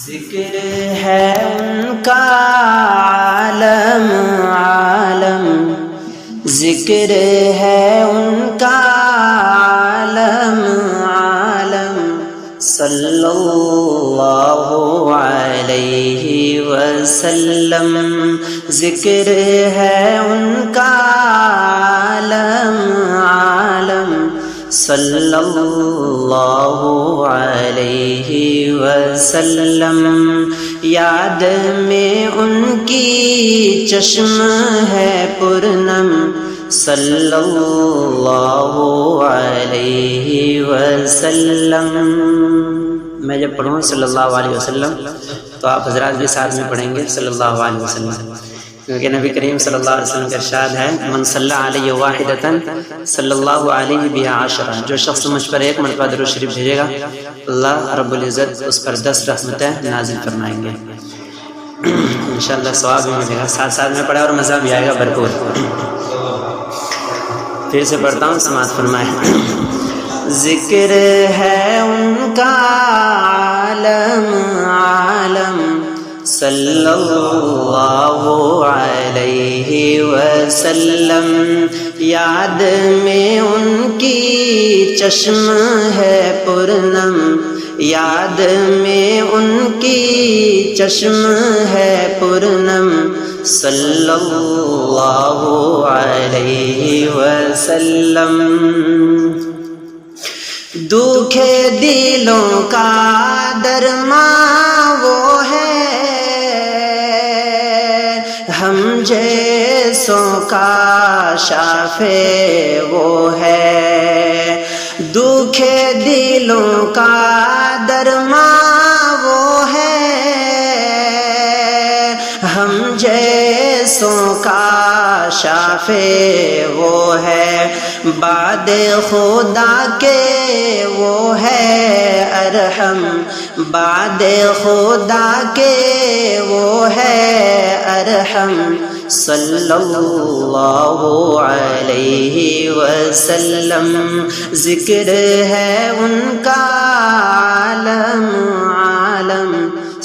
ذکر ہے ان کا عالم عالم، ذکر ہے ان کا عالم عالم، صلی اللہ علیہ وسلم، ذکر ہے ان کا عالم عالم، صلی اللہ علیہ وسلم، یاد میں ان کی چشم ہے پرنم، صلی اللہ علیہ وسلم۔ میں جب پڑھوں صلی اللہ علیہ وسلم تو آپ حضرات بھی ساتھ میں پڑھیں گے صلی اللہ علیہ وسلم، کیونکہ نبی کریم صلی اللہ علیہ وسلم کا ارشاد ہے من صلی علیہ واحدۃ صلی اللہ علیہ بہا عشرہ، جو شخص مجھ پر ایک مرتبہ درود شریف بھیجے گا اللہ رب العزت اس پر 10 رحمتیں نازل فرمائیں گے، انشاءاللہ ثواب بھی ملے گا، ساتھ ساتھ میں پڑھا اور مزہ بھی آئے گا بھرپور۔ پھر سے پڑھتا ہوں، سماعت فرمائیں۔ ذکر ہے ان کا عالم عالم، صلی اللہ علیہ وسلم، یاد میں ان کی چشم ہے پرنم، یاد میں ان کی چشم ہے پرنم، صلی اللہ علیہ وسلم۔ دکھے دلوں کا درماں وہ ہے، ہم جیسوں کا شافع وہ ہے، دکھے دلوں کا درماں وہ ہے، ہم جیسوں کا شافع وہ ہے، بعد خدا کے وہ ہے ارحم، بعد خدا کے وہ ہے ارحم، صلی اللہ علیہ وسلم، ذکر ہے ان کا عالم عالم،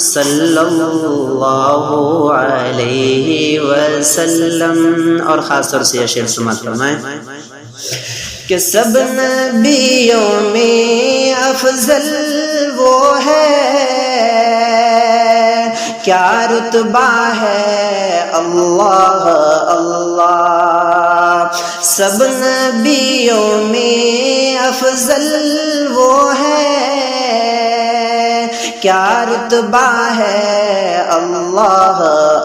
صلی اللہ علیہ وسلم۔ اور خاص طور سے یہ شعر سماعت فرمائیں کہ سب نبیوں میں افضل وہ ہے، کیا رتبہ ہے اللہ اللہ، سب نبیوں میں افضل وہ ہے، کیا رتبہ ہے اللہ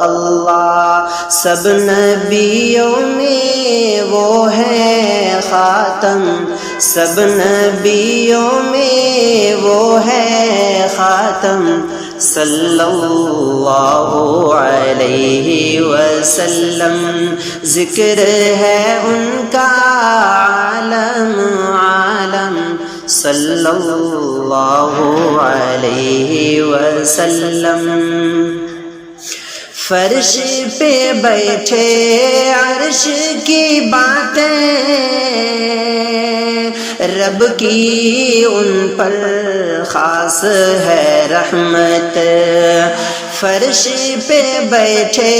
اللہ، سب نبیوں میں وہ ہے خاتم، سب نبیوں میں وہ ہے خاتم، صلی اللہ علیہ وسلم، ذکر ہے ان کا عالم عالم، صلی اللہ علیہ وسلم۔ فرش پہ بیٹھے عرش کی باتیں، رب کی ان پر خاص ہے رحمت، فرش پہ بیٹھے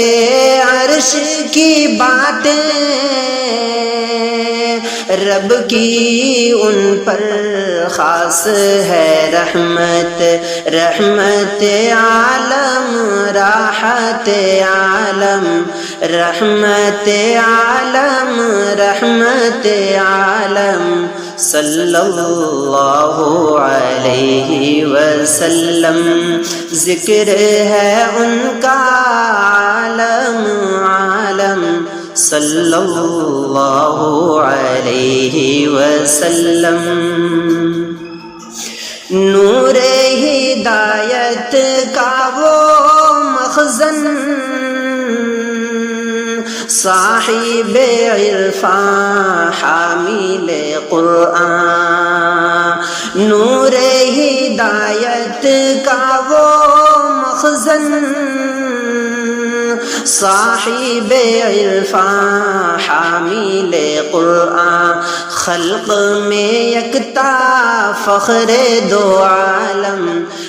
عرش کی باتیں، رب کی ان پر خاص ہے رحمت، رحمت عالم راحت عالم، رحمت عالم رحمت عالم، صلی اللہ علیہ وسلم، ذکر ہے ان کا عالم عالم، صلی اللہ علیہ وسلم۔ نور ہدایت کا وہ مخزن، صاحب عرفان حامل قرآن، نور ہدایت کا وہ مخزن، صاحب عرفان حامل قرآن خلق میں یکتا فخر دو عالم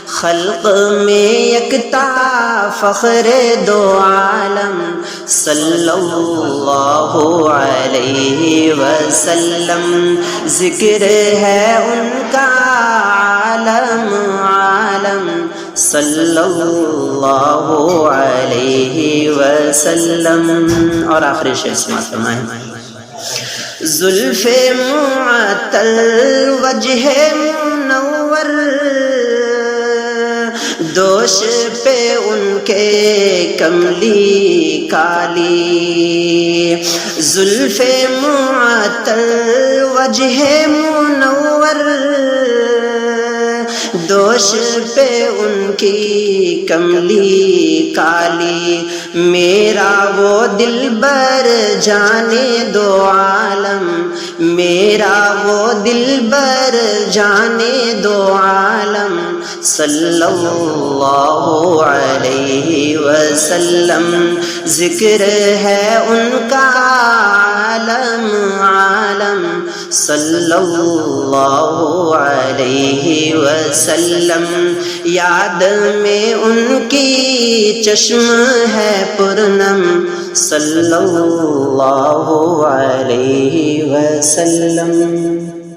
خلق میں یکتا فخر دو عالم صلی اللہ علیہ وسلم ذکر ہے ان کا عالم عالم صلی اللہ علیہ وسلم. اور آخری شعر سماعت فرمائیں. زلف معطل وجہ منور دوش پہ ان کے کملی کالی زلف معطل وجہ منور دوش پہ ان کی کملی کالی میرا وہ دلبر جانے دو عالم میرا وہ دلبر جانے دو عالم صلی اللہ علیہ وسلم ذکر ہے ان کا عالم عالم صلی اللہ علیہ وسلم یاد میں ان کی چشم ہے پرنم صلی اللہ علیہ وسلم.